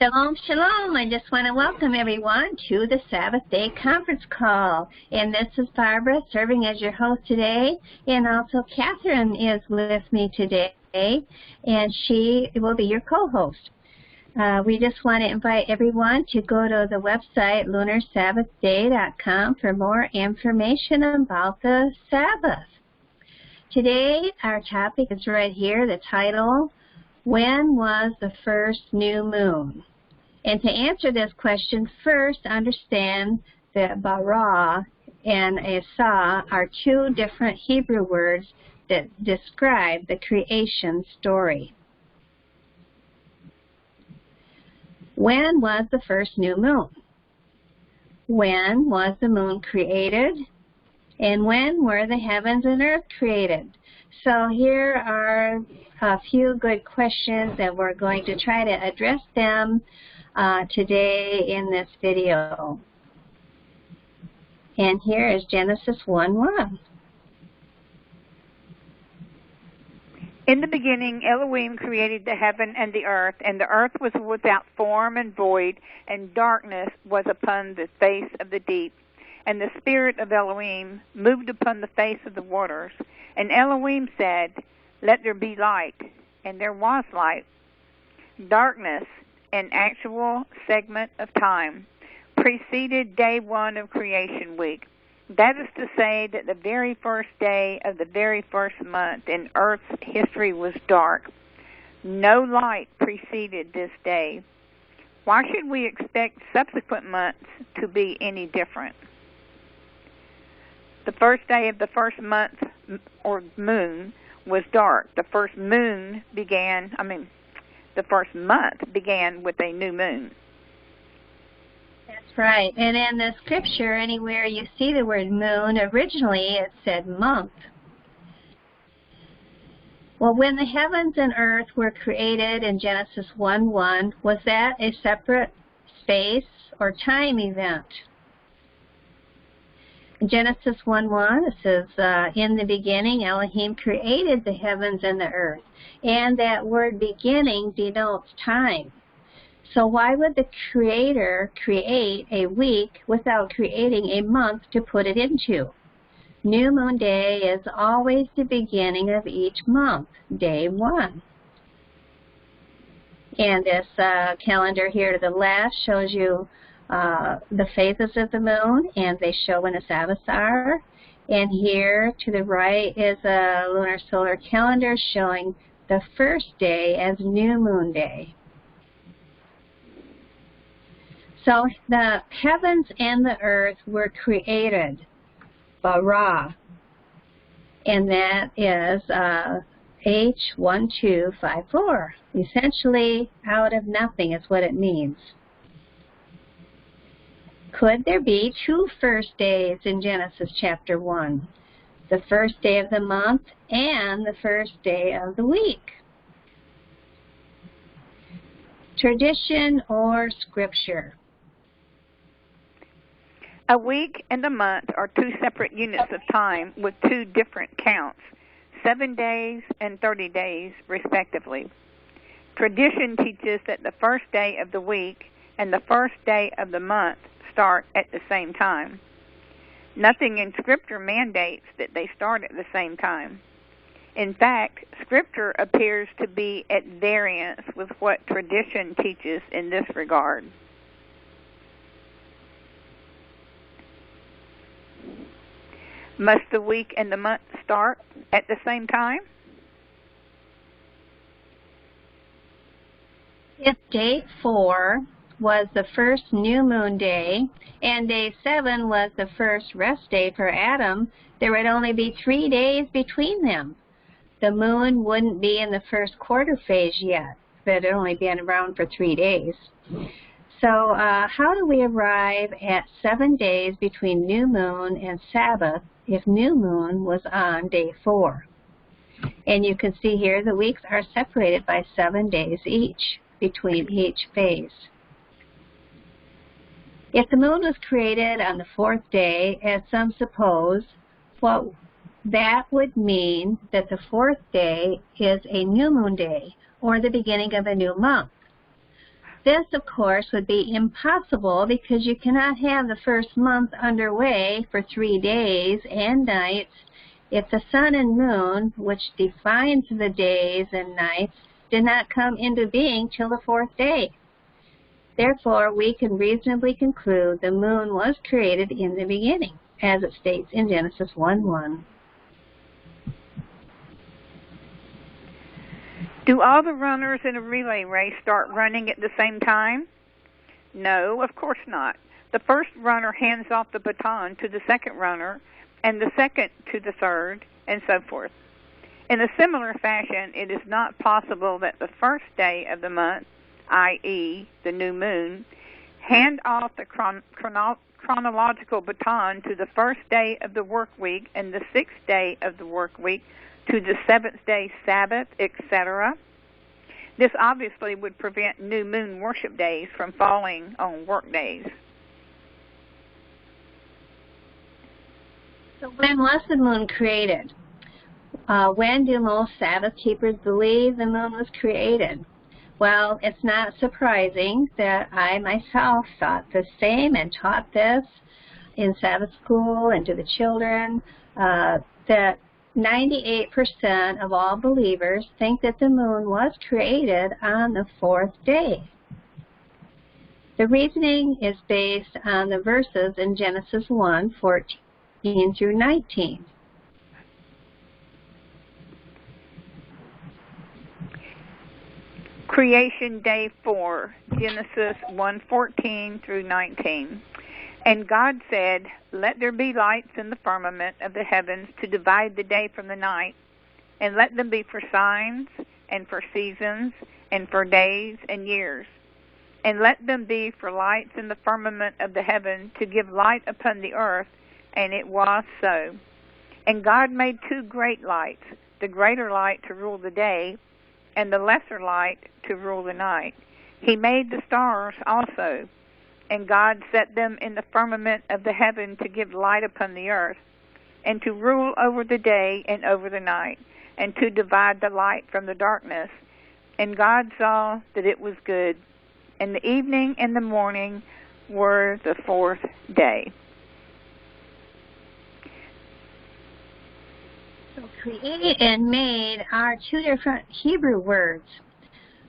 Shalom, shalom. I just want to welcome everyone to the Sabbath Day conference call. And this is Barbara serving as your host today. And also Catherine is with me today, and she will be your co-host. We just want to invite everyone to go to the website lunarsabbathday.com for more information about the Sabbath. Today, our topic is right here, the title, When was the first new moon? And to answer this question, first understand that Bara and Asah are two different Hebrew words that describe the creation story. When was the first new moon? When was the moon created? And when were the heavens and earth created? So here are a few good questions, and we're going to try to address them today in this video. And here is Genesis 1:1. In the beginning, Elohim created the heaven and the earth was without form and void, and darkness was upon the face of the deep. And the Spirit of Elohim moved upon the face of the waters. And Elohim said, "Let there be light." And there was light. Darkness, an actual segment of time, preceded day one of creation week. That is to say that the very first day of the very first month in Earth's history was dark. No light preceded this day. Why should we expect subsequent months to be any different? The first day of the first month, or moon, was dark. The first month began with a new moon. That's right. And in the scripture, anywhere you see the word moon, originally it said month. Well, when the heavens and earth were created in Genesis 1:1, was that a separate space or time event? In Genesis 1:1, it says, in the beginning, Elohim created the heavens and the earth. And that word beginning denotes time. So why would the Creator create a week without creating a month to put it into? New Moon Day is always the beginning of each month, day one. And this calendar here to the left shows you the phases of the moon, and they show when the Sabbaths are. And here to the right is a lunar solar calendar showing the first day as New Moon Day. So the heavens and the earth were created, bara, and that is H1254. Essentially, out of nothing is what it means. Could there be two first days in Genesis chapter 1? The first day of the month and the first day of the week. Tradition or scripture? A week and a month are two separate units of time with two different counts, 7 days and 30 days, respectively. Tradition teaches that the first day of the week and the first day of the month start at the same time. Nothing in Scripture mandates that they start at the same time. In fact, Scripture appears to be at variance with what tradition teaches in this regard. Must the week and the month start at the same time? If day 4 was the first new moon day, and day 7 was the first rest day for Adam, there would only be 3 days between them. The moon wouldn't be in the first quarter phase yet, but it would only been around for 3 days. So how do we arrive at 7 days between new moon and Sabbath if new moon was on day 4? And you can see here the weeks are separated by 7 days each between each phase. If the moon was created on the 4th day, as some suppose, well, that would mean that the 4th day is a new moon day, or the beginning of a new month. This, of course, would be impossible because you cannot have the first month underway for 3 days and nights if the sun and moon, which defines the days and nights, did not come into being till the 4th day. Therefore, we can reasonably conclude the moon was created in the beginning, as it states in Genesis 1:1. Do all the runners in a relay race start running at the same time? No, of course not. The first runner hands off the baton to the second runner, and the second to the third, and so forth. In a similar fashion, it is not possible that the first day of the month, i.e., the new moon, hand off the chronological baton to the first day of the work week and the 6th day of the work week to the 7th day Sabbath, etc. This obviously would prevent new moon worship days from falling on work days. So when was the moon created? When do most Sabbath keepers believe the moon was created? Well, it's not surprising that I myself thought the same and taught this in Sabbath school and to the children, that 98% of all believers think that the moon was created on the 4th day. The reasoning is based on the verses in Genesis 1:14 through 19. Creation Day 4, Genesis 1:14 through 19. And God said, "Let there be lights in the firmament of the heavens to divide the day from the night, and let them be for signs, and for seasons, and for days and years. And let them be for lights in the firmament of the heaven to give light upon the earth." And it was so. And God made 2 great lights, the greater light to rule the day, and the lesser light to rule the night. He made the stars also, and God set them in the firmament of the heaven to give light upon the earth, and to rule over the day and over the night, and to divide the light from the darkness. And God saw that it was good. And the evening and the morning were the 4th day. So create and made are 2 different Hebrew words.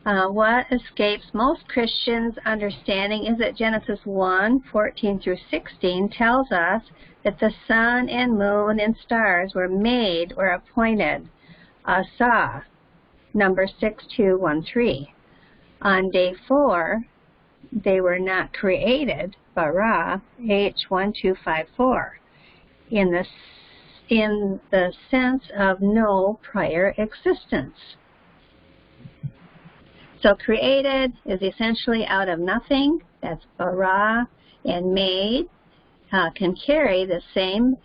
What escapes most Christians' understanding is that Genesis 1:14 through 16 tells us that the sun and moon and stars were made or appointed, Asah, Numbers 6:2-1-3. On day 4, they were not created, Bara, H1254, in the sense of no prior existence. So created is essentially out of nothing, that's bara, and made can carry the same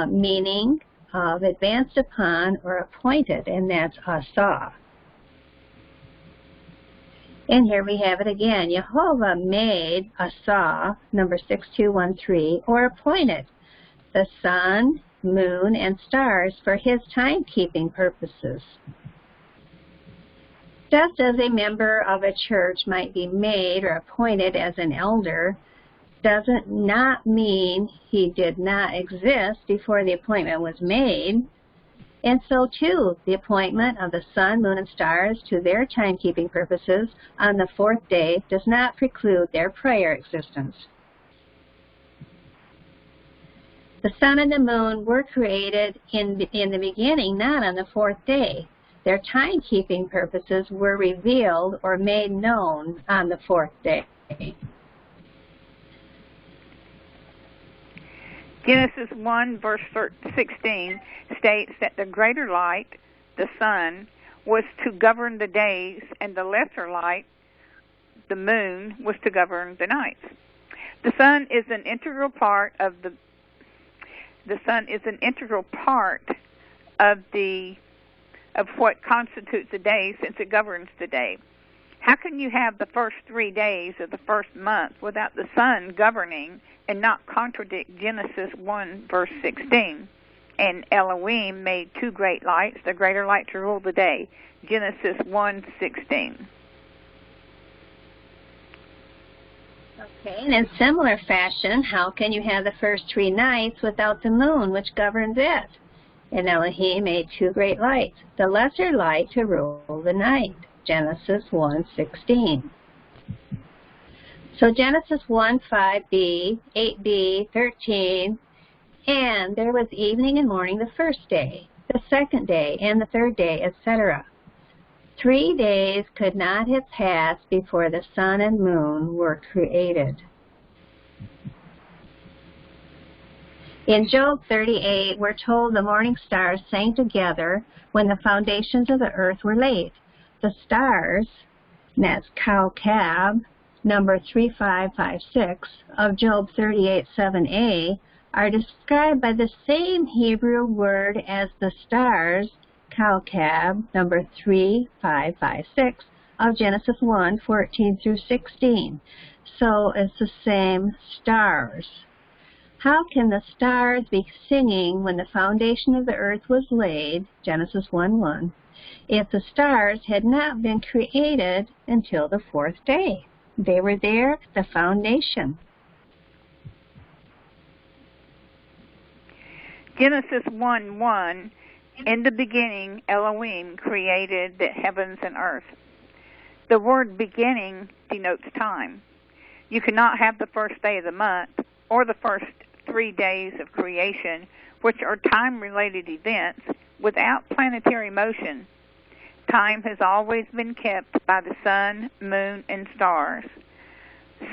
meaning of advanced upon or appointed, and that's asah. And here we have it again. Jehovah made asah, number 6213, or appointed the sun, moon, and stars for his timekeeping purposes. Just as a member of a church might be made or appointed as an elder, doesn't not mean he did not exist before the appointment was made. And so, too, the appointment of the sun, moon, and stars to their timekeeping purposes on the 4th day does not preclude their prior existence. The sun and the moon were created in the beginning, not on the 4th day. Their timekeeping purposes were revealed or made known on the 4th day. Genesis 1, verse 16 states that the greater light, the sun, was to govern the days, and the lesser light, the moon, was to govern the nights. The sun is an integral part of of what constitutes a day, since it governs the day. How can you have the first 3 days of the first month without the sun governing and not contradict Genesis 1, verse 16? And Elohim made 2 great lights, the greater light to rule the day. Genesis 1:16. Okay, and in similar fashion, how can you have the first 3 nights without the moon, which governs it? And Elohim made 2 great lights, the lesser light to rule the night, Genesis 1:16. So Genesis 1:5b, 8b, 13, and there was evening and morning the first day, the second day, and the third day, etc. 3 days could not have passed before the sun and moon were created. In Job 38, we're told the morning stars sang together when the foundations of the earth were laid. The stars, and that's Kowkab, number 3556 of Job 38:7a, are described by the same Hebrew word as the stars, Kowkab, number 3556 of Genesis 1:14 through 16. So it's the same stars. How can the stars be singing when the foundation of the earth was laid, Genesis 1:1, if the stars had not been created until the 4th day? They were there, the foundation. Genesis 1:1, in the beginning, Elohim created the heavens and earth. The word beginning denotes time. You cannot have the first day of the month or the first 3 days of creation, which are time-related events, without planetary motion. Time has always been kept by the sun, moon, and stars.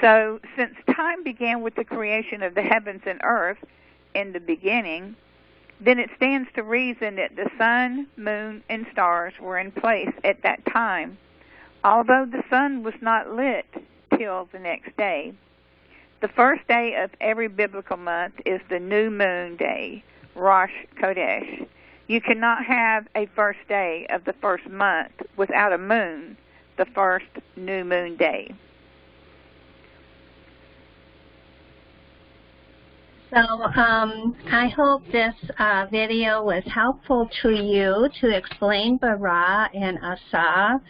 So, since time began with the creation of the heavens and earth in the beginning, then it stands to reason that the sun, moon, and stars were in place at that time, although the sun was not lit till the next day. The first day of every biblical month is the new moon day, Rosh Chodesh. You cannot have a first day of the first month without a moon, the first new moon day. So I hope this video was helpful to you to explain Bara and Asah.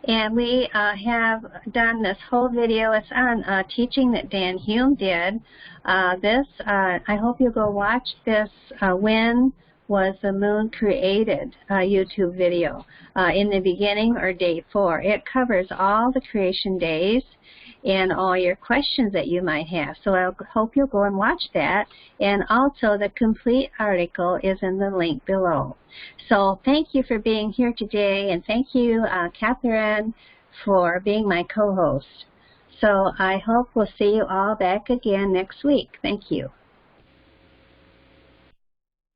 And we have done this whole video. It's on teaching that Dan Hume did. I hope you'll go watch this When Was the Moon Created YouTube video in the beginning or day 4. It covers all the creation days and all your questions that you might have. So I hope you'll go and watch that. And also the complete article is in the link below. So thank you for being here today, and thank you, Catherine, for being my co-host. So I hope we'll see you all back again next week. Thank you.